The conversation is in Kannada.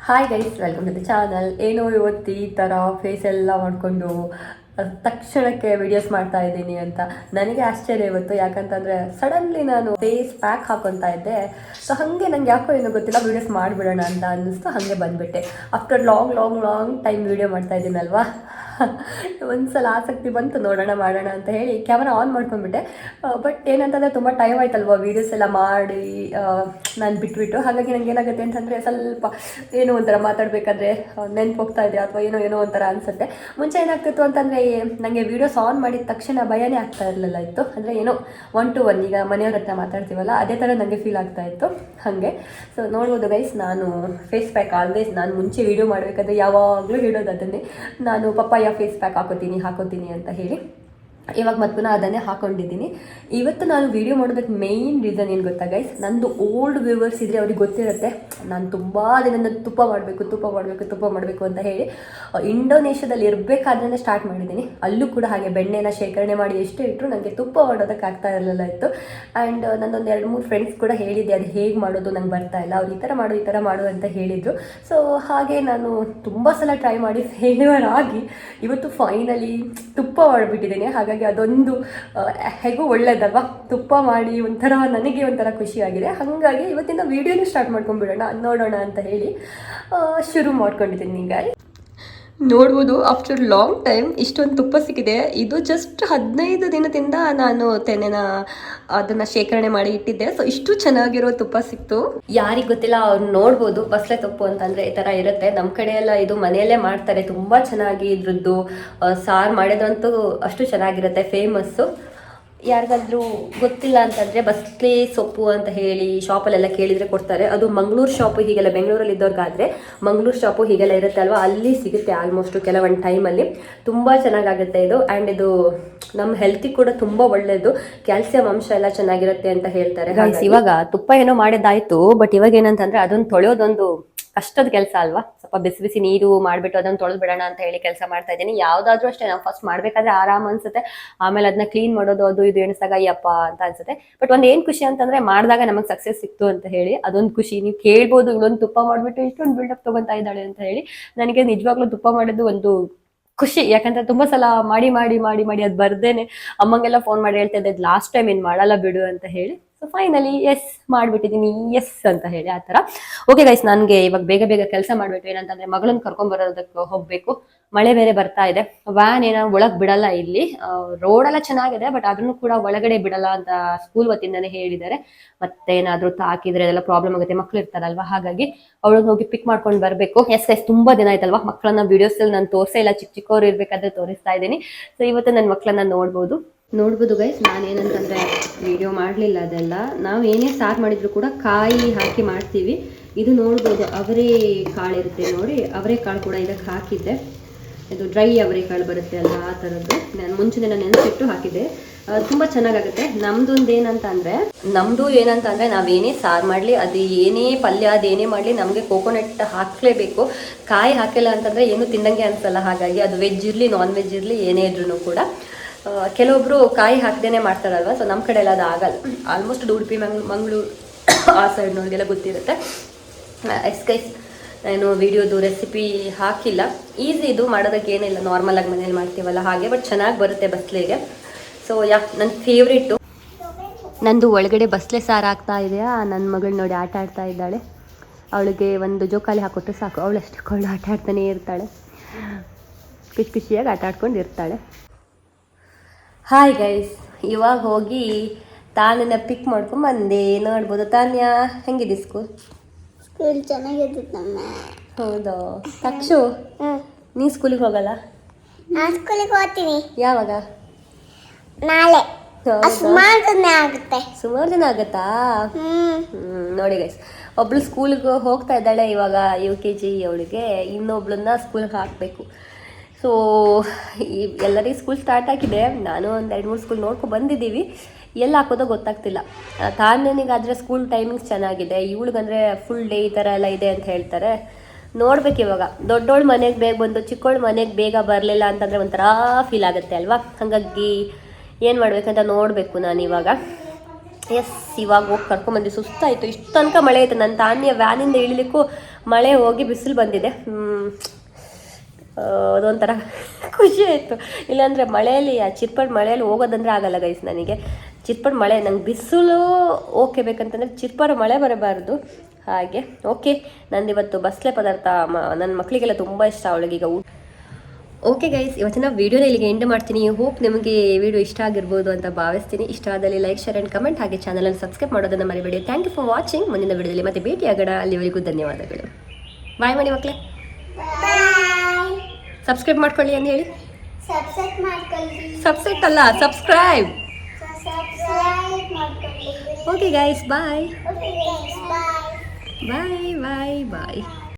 Hi guys, welcome to the channel. ಏನೋ ಇವತ್ತು ಈ ಥರ ಫೇಸ್ ಎಲ್ಲ ಮಾಡಿಕೊಂಡು ತಕ್ಷಣಕ್ಕೆ ವಿಡಿಯೋಸ್ ಮಾಡ್ತಾ ಇದ್ದೀನಿ ಅಂತ ನನಗೆ ಆಶ್ಚರ್ಯ ಇವತ್ತು. ಯಾಕಂತಂದರೆ ಸಡನ್ಲಿ ನಾನು ಫೇಸ್ ಪ್ಯಾಕ್ ಹಾಕೊತಾ ಇದ್ದೆ. ಸೊ ಹಾಗೆ ನಂಗೆ ಯಾಕೋ ಏನೋ ಗೊತ್ತಿಲ್ಲ, ವೀಡಿಯೋಸ್ ಮಾಡಿಬಿಡೋಣ ಅಂತ ಅನ್ನಿಸ್ತು. ಹಾಗೆ ಬಂದುಬಿಟ್ಟೆ. ಆಫ್ಟರ್ ಲಾಂಗ್ ಟೈಮ್ ವೀಡಿಯೋ ಮಾಡ್ತಾ ಇದ್ದೀನಲ್ವಾ, ಒಂದ್ಸಲ ಆಸಕ್ತಿ ಬಂತು ನೋಡೋಣ ಮಾಡೋಣ ಅಂತ ಹೇಳಿ ಕ್ಯಾಮರಾ ಆನ್ ಮಾಡ್ಕೊಂಡ್ಬಿಟ್ಟೆ. ಬಟ್ ಏನಂತಂದರೆ ತುಂಬ ಟೈಮ್ ಆಯ್ತಲ್ವ ವೀಡಿಯೋಸ್ ಎಲ್ಲ ಮಾಡಿ ನಾನು ಬಿಟ್ಬಿಟ್ಟು. ಹಾಗಾಗಿ ನಂಗೆ ಏನಾಗುತ್ತೆ ಅಂತಂದರೆ ಸ್ವಲ್ಪ ಏನೋ ಒಂಥರ ಮಾತಾಡಬೇಕಾದ್ರೆ ನೆನ್ಪು ಹೋಗ್ತಾ ಇದೆ ಅಥವಾ ಏನೋ ಒಂಥರ ಅನಿಸುತ್ತೆ. ಮುಂಚೆ ಏನಾಗ್ತಿತ್ತು ಅಂತಂದರೆ ನನಗೆ ವೀಡಿಯೋಸ್ ಆನ್ ಮಾಡಿದ ತಕ್ಷಣ ಭಯನೇ ಆಗ್ತಾ ಇರಲಿಲ್ಲ ಇತ್ತು. ಅಂದರೆ ಏನೋ 1 to 1 ಈಗ ಮನೆಯವ್ರ ಹತ್ರ ಮಾತಾಡ್ತೀವಲ್ಲ ಅದೇ ಥರ ನನಗೆ ಫೀಲ್ ಆಗ್ತಾ ಇತ್ತು ಹಾಗೆ. ಸೊ ನೋಡ್ಬೋದು ಗೈಸ್, ನಾನು ಫೇಸ್ ಪ್ಯಾಕ್ ಆಲ್ವೇಸ್ ನಾನು ಮುಂಚೆ ವೀಡಿಯೋ ಮಾಡಬೇಕಾದ್ರೆ ಯಾವಾಗಲೂ ಹೇಳೋದು ಅದನ್ನೇ, ನಾನು ಪಪ್ಪಾಯ ಫೇಸ್ ಪ್ಯಾಕ್ ಹಾಕೋತೀನಿ ಅಂತ ಹೇಳಿ. ಇವಾಗ ಮತ್ತೆ ಪುನಃ ಅದನ್ನೇ ಹಾಕೊಂಡಿದ್ದೀನಿ. ಇವತ್ತು ನಾನು ವೀಡಿಯೋ ಮಾಡೋದಕ್ಕೆ ಮೇಯ್ನ್ ರೀಸನ್ ಏನು ಗೊತ್ತಾ ಗೈಸ್, ನಂದು ಓಲ್ಡ್ ವ್ಯೂವರ್ಸ್ ಇದ್ದರೆ ಅವ್ರಿಗೆ ಗೊತ್ತಿರುತ್ತೆ ನಾನು ತುಂಬ ದಿನದಿಂದ ತುಪ್ಪ ಮಾಡಬೇಕು ಅಂತ ಹೇಳಿ ಇಂಡೋನೇಷ್ಯಾದಲ್ಲಿ ಇರಬೇಕಾದ್ರೆ ಸ್ಟಾರ್ಟ್ ಮಾಡಿದ್ದೀನಿ. ಅಲ್ಲೂ ಕೂಡ ಹಾಗೆ ಬೆಣ್ಣೆನ ಶೇಖರಣೆ ಮಾಡಿ ಎಷ್ಟೇ ಇಟ್ಟರು ನನಗೆ ತುಪ್ಪ ಮಾಡೋದಕ್ಕೆ ಆಗ್ತಾ ಇರಲಿಲ್ಲ ಇತ್ತು. ಆ್ಯಂಡ್ ನನ್ನೊಂದು 2-3 ಫ್ರೆಂಡ್ಸ್ ಕೂಡ ಹೇಳಿದ್ದೆ ಅದು ಹೇಗೆ ಮಾಡೋದು ನಂಗೆ ಬರ್ತಾ ಇಲ್ಲ, ಅವ್ರು ಈ ಥರ ಮಾಡು ಅಂತ ಹೇಳಿದರು. ಸೊ ಹಾಗೆ ನಾನು ತುಂಬ ಸಲ ಟ್ರೈ ಮಾಡಿ ಫೇಲ್ಯೂರ್ ಆಗಿ ಇವತ್ತು ಫೈನಲಿ ತುಪ್ಪ ಮಾಡಿಬಿಟ್ಟಿದ್ದೀನಿ. ಹಾಗಾಗಿ ಅದೊಂದು ಹೇಗೂ ಒಳ್ಳೇದಲ್ವಾ, ತುಪ್ಪ ಮಾಡಿ ನನಗೆ ಒಂಥರ ಖುಷಿಯಾಗಿದೆ. ಹಾಗಾಗಿ ಇವತ್ತಿನ ವೀಡಿಯೋನು ಸ್ಟಾರ್ಟ್ ಮಾಡ್ಕೊಂಡ್ಬಿಡೋಣ ನೋಡೋಣ ಅಂತ ಹೇಳಿ ಶುರು ಮಾಡ್ಕೊಂಡಿದ್ದೀನಿ. ಈಗ ನೋಡ್ಬೋದು, ಆಫ್ಟರ್ ಲಾಂಗ್ ಟೈಮ್ ಇಷ್ಟೊಂದು ತುಪ್ಪ ಸಿಕ್ಕಿದೆ. ಇದು ಜಸ್ಟ್ 15 ದಿನದಿಂದ ನಾನು ತೆನೆನ ಅದನ್ನು ಶೇಖರಣೆ ಮಾಡಿ ಇಟ್ಟಿದ್ದೆ. ಸೊ ಇಷ್ಟು ಚೆನ್ನಾಗಿರೋ ತುಪ್ಪ ಸಿಕ್ತು. ಯಾರಿಗೆ ಗೊತ್ತಿಲ್ಲ ಅವ್ರು ನೋಡ್ಬೋದು, ಬಸ್ಲೆ ತುಪ್ಪ ಅಂತಂದರೆ ಈ ಥರ ಇರುತ್ತೆ. ನಮ್ಮ ಕಡೆ ಎಲ್ಲ ಇದು ಮನೆಯಲ್ಲೇ ಮಾಡ್ತಾರೆ, ತುಂಬ ಚೆನ್ನಾಗಿ ಇದ್ರದ್ದು ಸಾರು ಮಾಡಿದ್ರಂತೂ ಅಷ್ಟು ಚೆನ್ನಾಗಿರುತ್ತೆ, ಫೇಮಸ್ಸು. ಯಾರಿಗಾದ್ರೂ ಗೊತ್ತಿಲ್ಲ ಅಂತಂದರೆ ಬಸ್ಲೆ ಸೊಪ್ಪು ಅಂತ ಹೇಳಿ ಶಾಪಲ್ಲೆಲ್ಲ ಕೇಳಿದರೆ ಕೊಡ್ತಾರೆ. ಅದು ಮಂಗಳೂರು ಶಾಪು ಹೀಗೆಲ್ಲ, ಬೆಂಗಳೂರಲ್ಲಿ ಇದ್ದವ್ರಿಗಾದರೆ ಮಂಗಳೂರು ಶಾಪು ಹೀಗೆಲ್ಲ ಇರುತ್ತೆ ಅಲ್ವಾ, ಅಲ್ಲಿ ಸಿಗುತ್ತೆ ಆಲ್ಮೋಸ್ಟು ಕೆಲವೊಂದು ಟೈಮಲ್ಲಿ. ತುಂಬ ಚೆನ್ನಾಗಾಗುತ್ತೆ ಇದು. ಆ್ಯಂಡ್ ಇದು ನಮ್ಮ ಹೆಲ್ತಿಗೆ ಕೂಡ ತುಂಬ ಒಳ್ಳೆಯದು, ಕ್ಯಾಲ್ಸಿಯಂ ಅಂಶ ಎಲ್ಲ ಚೆನ್ನಾಗಿರುತ್ತೆ ಅಂತ ಹೇಳ್ತಾರೆ. ಇವಾಗ ತುಪ್ಪ ಏನೋ ಮಾಡಿದ್ದಾಯಿತು, ಬಟ್ ಇವಾಗ ಏನಂತಂದರೆ ಅದನ್ನು ತೊಳೆಯೋದೊಂದು ಕಷ್ಟದ ಕೆಲಸ ಅಲ್ವಾ. ಸ್ವಲ್ಪ ಬಿಸಿ ನೀರು ಮಾಡಿಬಿಟ್ಟು ಅದನ್ನು ತೊಳೆದು ಬಿಡೋಣ ಅಂತ ಹೇಳಿ ಕೆಲಸ ಮಾಡ್ತಾ ಇದ್ದೀನಿ. ಯಾವುದಾದ್ರೂ ಅಷ್ಟೇ, ನಾವು ಫಸ್ಟ್ ಮಾಡಬೇಕಾದ್ರೆ ಆರಾಮ ಅನ್ಸುತ್ತೆ, ಆಮೇಲೆ ಅದನ್ನ ಕ್ಲೀನ್ ಮಾಡೋದು ಅದು ಇದು ಎಣಿಸಿದಾಗ ಅಯ್ಯಪ್ಪ ಅಂತ ಅನ್ಸುತ್ತೆ. ಬಟ್ ಒಂದು ಏನು ಖುಷಿ ಅಂತಂದ್ರೆ ಮಾಡಿದಾಗ ನಮಗೆ ಸಕ್ಸಸ್ ಸಿಕ್ತು ಅಂತ ಹೇಳಿ ಅದೊಂದು ಖುಷಿ. ನೀವು ಕೇಳ್ಬೋದು ಇಲ್ಲೊಂದು ತುಪ್ಪ ಮಾಡಿಬಿಟ್ಟು ಇಷ್ಟೊಂದು ಬಿಲ್ಡಪ್ ತೊಗೊತಾ ಇದ್ದಾಳೆ ಅಂತ ಹೇಳಿ. ನನಗೆ ನಿಜವಾಗ್ಲೂ ತುಪ್ಪ ಮಾಡಿದ್ದು ಒಂದು ಖುಷಿ. ಯಾಕಂದ್ರೆ ತುಂಬ ಸಲ ಮಾಡಿ ಅದು ಬರ್ದೇನೆ ಅಮ್ಮಂಗೆಲ್ಲ ಫೋನ್ ಮಾಡಿ ಹೇಳ್ತಾ ಇದ್ದೆ ಲಾಸ್ಟ್ ಟೈಮ್ ಏನು ಮಾಡಲ್ಲ ಬಿಡು ಅಂತ ಹೇಳಿ. ಸೊ ಫೈನಲಿ ಎಸ್ ಮಾಡಿಬಿಟ್ಟಿದ್ದೀನಿ, ಎಸ್ ಅಂತ ಹೇಳಿ ಆ ಥರ. ಓಕೆ ಗೈಸ್, ನನಗೆ ಇವಾಗ ಬೇಗ ಕೆಲಸ ಮಾಡಬೇಕು. ಏನಂತಂದರೆ ಮಗಳನ್ನ ಕರ್ಕೊಂಡ್ಬರೋದಕ್ಕೆ ಹೋಗಬೇಕು. ಮಳೆ ಬೇರೆ ಬರ್ತಾ ಇದೆ. ವ್ಯಾನ್ ಏನೋ ಒಳಗೆ ಬಿಡಲ್ಲ ಇಲ್ಲಿ, ರೋಡೆಲ್ಲ ಚೆನ್ನಾಗಿದೆ ಬಟ್ ಅದನ್ನು ಕೂಡ ಒಳಗಡೆ ಬಿಡಲ್ಲ ಅಂತ ಸ್ಕೂಲ್ ವತಿಯಿಂದನೇ ಹೇಳಿದ್ದಾರೆ. ಮತ್ತೇನಾದರೂ ತಾಕಿದ್ರೆ ಅದೆಲ್ಲ ಪ್ರಾಬ್ಲಮ್ ಆಗುತ್ತೆ, ಮಕ್ಳು ಇರ್ತಾರಲ್ವಾ. ಹಾಗಾಗಿ ಅವಳನ್ನ ಹೋಗಿ ಪಿಕ್ ಮಾಡ್ಕೊಂಡು ಬರಬೇಕು. ಎಸ್ ತುಂಬ ದಿನ ಆಯ್ತಲ್ವಾ ಮಕ್ಕಳನ್ನ ವಿಡಿಯೋಸಲ್ಲಿ ನಾನು ತೋರಿಸೇ ಇಲ್ಲ, ಚಿಕ್ಕವ್ರು ಇರ್ಬೇಕಾದ್ರೆ ತೋರಿಸ್ತಾ ಇದ್ದೀನಿ. ಸೊ ಇವತ್ತು ನನ್ನ ಮಕ್ಕಳನ್ನ ನೋಡ್ಬೋದು ಗೈಸ್. ನಾನೇನಂತಂದರೆ ವಿಡಿಯೋ ಮಾಡಲಿಲ್ಲ ಅದೆಲ್ಲ. ನಾವು ಏನೇ ಸಾರು ಮಾಡಿದ್ರು ಕೂಡ ಕಾಯಿ ಹಾಕಿ ಮಾಡ್ತೀವಿ. ಇದು ನೋಡ್ಬೋದು ಅವರೇ ಕಾಳು ಇರುತ್ತೆ ನೋಡಿ, ಅವರೇ ಕಾಳು ಕೂಡ ಇದಕ್ಕೆ ಹಾಕಿದ್ದೆ. ಇದು ಡ್ರೈ ಅವರೆಕಾಳು ಬರುತ್ತೆ ಅಲ್ಲ, ಆ ಥರದ್ದು ನಾನು ಮುಂಚೆನೇ ನೆನೆಸಿಟ್ಟು ಹಾಕಿದ್ದೆ. ತುಂಬ ಚೆನ್ನಾಗಾಗುತ್ತೆ. ನಮ್ಮದು ಏನಂತ ಅಂದರೆ ನಾವೇನೇ ಸಾರು ಮಾಡಲಿ, ಅದು ಏನೇ ಪಲ್ಯ ಅದೇನೇ ಮಾಡಲಿ ನಮಗೆ ಕೋಕೋನಟ್ ಹಾಕಲೇಬೇಕು. ಕಾಯಿ ಹಾಕಿಲ್ಲ ಅಂತಂದರೆ ಏನು ತಿನ್ನಂಗೆ ಅನಿಸಲ್ಲ. ಹಾಗಾಗಿ ಅದು ವೆಜ್ ಇರಲಿ ನಾನ್ ವೆಜ್ ಇರಲಿ ಏನೇ ಇದ್ರೂ ಕೂಡ ಕೆಲವೊಬ್ಬರು ಕಾಯಿ ಹಾಕ್ದೇನೆ ಮಾಡ್ತಾರಲ್ವ. ಸೊ ನಮ್ಮ ಕಡೆ ಎಲ್ಲ ಅದು ಆಗಲ್ಲ. ಆಲ್ಮೋಸ್ಟ್ ಉಡುಪಿ ಮಂಗಳೂರು ಆ ಸೈಡ್ನವ್ರಿಗೆಲ್ಲ ಗೊತ್ತಿರುತ್ತೆ. ಗೈಸ್, ನಾನು ವಿಡಿಯೋದು ರೆಸಿಪಿ ಹಾಕಿಲ್ಲ, ಈಸಿ ಇದು ಮಾಡೋದಕ್ಕೆ ಏನಿಲ್ಲ, ನಾರ್ಮಲಾಗಿ ಮನೇಲಿ ಮಾಡ್ತೀವಲ್ಲ ಹಾಗೆ. ಬಟ್ ಚೆನ್ನಾಗಿ ಬರುತ್ತೆ ಬಸ್ಲೆಗೆ. ಸೊ ನನ್ನ ಫೇವ್ರೇಟು. ನಂದು ಒಳಗಡೆ ಬಸ್ಲೆ ಸಾರು ಆಗ್ತಾ ಇದೆಯಾ, ನನ್ನ ಮಗಳು ನೋಡಿ ಆಟ ಆಡ್ತಾ ಇದ್ದಾಳೆ. ಅವಳಿಗೆ ಒಂದು ಜೋಕಾಲಿ ಹಾಕೊಟ್ಟು ಸಾಕು, ಅವಳಷ್ಟು ಕೊಂಡು ಆಟ ಆಡ್ತಾನೆ ಇರ್ತಾಳೆ, ಖುಷಿಯಾಗಿ ಆಟ ಆಡ್ಕೊಂಡು ಇರ್ತಾಳೆ. ಹಾಯ್ ಗೈಸ್, ಇವಾಗ ಹೋಗಿ ತಾನ್ಯನ ಪಿಕ್ ಮಾಡ್ಕೊಂಡು ಬಂದೆ. ನೋಡ್ಬೋದು ತಾನ್ಯ ಹೆಂಗಿದೆ ಸ್ಕೂಲ್ ಚೆನ್ನಾಗಿತ್ತು. ಹೌದಾ ತಕ್ಷು, ನೀ ಸ್ಕೂಲಿಗೆ ಹೋಗಲ್ಲ? ನಾನು ಸ್ಕೂಲಿಗೆ ಹೋಗ್ತೀನಿ. ಯಾವಾಗ? ನಾಳೆ. ಸುಮಾರು ದಿನ ಆಗುತ್ತಾ? ನೋಡಿ ಗೈಸ್, ಒಬ್ಳು ಸ್ಕೂಲಿಗೆ ಹೋಗ್ತಾ ಇದ್ದಾಳೆ ಇವಾಗ, UKG ಅವಳಿಗೆ. ಇನ್ನೊಬ್ಳನ್ನ ಸ್ಕೂಲ್ಗೆ ಹಾಕಬೇಕು. ಸೊ ಎಲ್ಲರಿಗೂ ಸ್ಕೂಲ್ ಸ್ಟಾರ್ಟ್ ಆಗಿದೆ. ನಾನು ಒಂದು 2-3 ಸ್ಕೂಲ್ ನೋಡ್ಕೊಂಡು ಬಂದಿದ್ದೀವಿ. ಎಲ್ಲಿ ಹಾಕೋದೋ ಗೊತ್ತಾಗ್ತಿಲ್ಲ. ತಾನ್ಯನಿಗಾದರೆ ಸ್ಕೂಲ್ ಟೈಮಿಂಗ್ಸ್ ಚೆನ್ನಾಗಿದೆ, ಇವಳಿಗಂದರೆ ಫುಲ್ ಡೇ ಈ ಥರ ಎಲ್ಲ ಇದೆ ಅಂತ ಹೇಳ್ತಾರೆ. ನೋಡ್ಬೇಕು ಇವಾಗ. ದೊಡ್ಡೋಳು ಮನೆಗೆ ಬೇಗ ಬಂದು ಚಿಕ್ಕೋಳು ಮನೆಗೆ ಬೇಗ ಬರಲಿಲ್ಲ ಅಂತಂದರೆ ಒಂಥರ ಫೀಲ್ ಆಗುತ್ತೆ ಅಲ್ವಾ. ಹಾಗಾಗಿ ಏನು ಮಾಡಬೇಕಂತ ನೋಡಬೇಕು ನಾನು ಇವಾಗ. ಎಸ್, ಇವಾಗ ಹೋಗಿ ಕರ್ಕೊಂಬಂದು ಸುಸ್ತಾಯಿತು. ಇಷ್ಟು ತನಕ ಮಳೆ ಐತೆ. ನನ್ನ ತಾನ್ಯ ವ್ಯಾನಿಂದ ಇಳಿಲಿಕ್ಕೂ ಮಳೆ ಹೋಗಿ ಬಿಸಿಲು ಬಂದಿದೆ. ಅದೊಂಥರ ಖುಷಿ ಆಯಿತು. ಇಲ್ಲಾಂದರೆ ಮಳೆಯಲ್ಲಿ ಆ ಚಿರ್ಪಡ್ ಮಳೆಯಲ್ಲಿ ಹೋಗೋದಂದ್ರೆ ಆಗಲ್ಲ ಗೈಸ್ ನನಗೆ. ಚಿರ್ಪಡ್ ಮಳೆ ನಂಗೆ ಬಿಸಿಲು ಓಕೆ ಬೇಕಂತಂದರೆ ಚಿರ್ಪಡ್ ಮಳೆ ಬರಬಾರ್ದು. ಹಾಗೆ ಓಕೆ, ನಂದಿವತ್ತು ಬಸ್ಲೆ ಪದಾರ್ಥ ನನ್ನ ಮಕ್ಕಳಿಗೆಲ್ಲ ತುಂಬ ಇಷ್ಟ, ಅವಳಿಗೀಗ ಓಕೆ ಗೈಸ್, ಇವತ್ತಿನ ವೀಡಿಯೋನ ಇಲ್ಲಿಗೆ ಎಂಡ್ ಮಾಡ್ತೀನಿ. ಹೋಪ್ ನಿಮಗೆ ವಿಡಿಯೋ ಇಷ್ಟ ಆಗಿರ್ಬೋದು ಅಂತ ಭಾವಿಸ್ತೀನಿ. ಇಷ್ಟ ಆದಲ್ಲಿ ಲೈಕ್, ಶೇರ್ ಆ್ಯಂಡ್ ಕಮೆಂಟ್, ಹಾಗೆ ಚಾನಲನ್ನು ಸಬ್ಸ್ಕ್ರೈಬ್ ಮಾಡೋದನ್ನು ಮರಿಬೇಡಿ. Thank you for watching. ಮುಂದಿನ ವಿಡಿಯೋದಲ್ಲಿ ಮತ್ತೆ ಭೇಟಿಯಾಗೋಣ. ಅಲ್ಲಿವರೆಗೂ ಧನ್ಯವಾದಗಳು. ಬಾಯ್ ಮಾಡಿ ಮಕ್ಕಳೇ. ಸಬ್ಸ್ಕ್ರೈಬ್ ಮಾಡ್ಕೊಳ್ಳಿ ಅಂತ ಹೇಳಿ. ಸಬ್ಸ್ಕ್ರೈಬ್ ಅಲ್ಲ, ಸಬ್ಸ್ಕ್ರೈಬ್. ಓಕೆ ಗೈಸ್, ಬಾಯ್ ಬಾಯ್ ಬಾಯ್ ಬಾಯ್.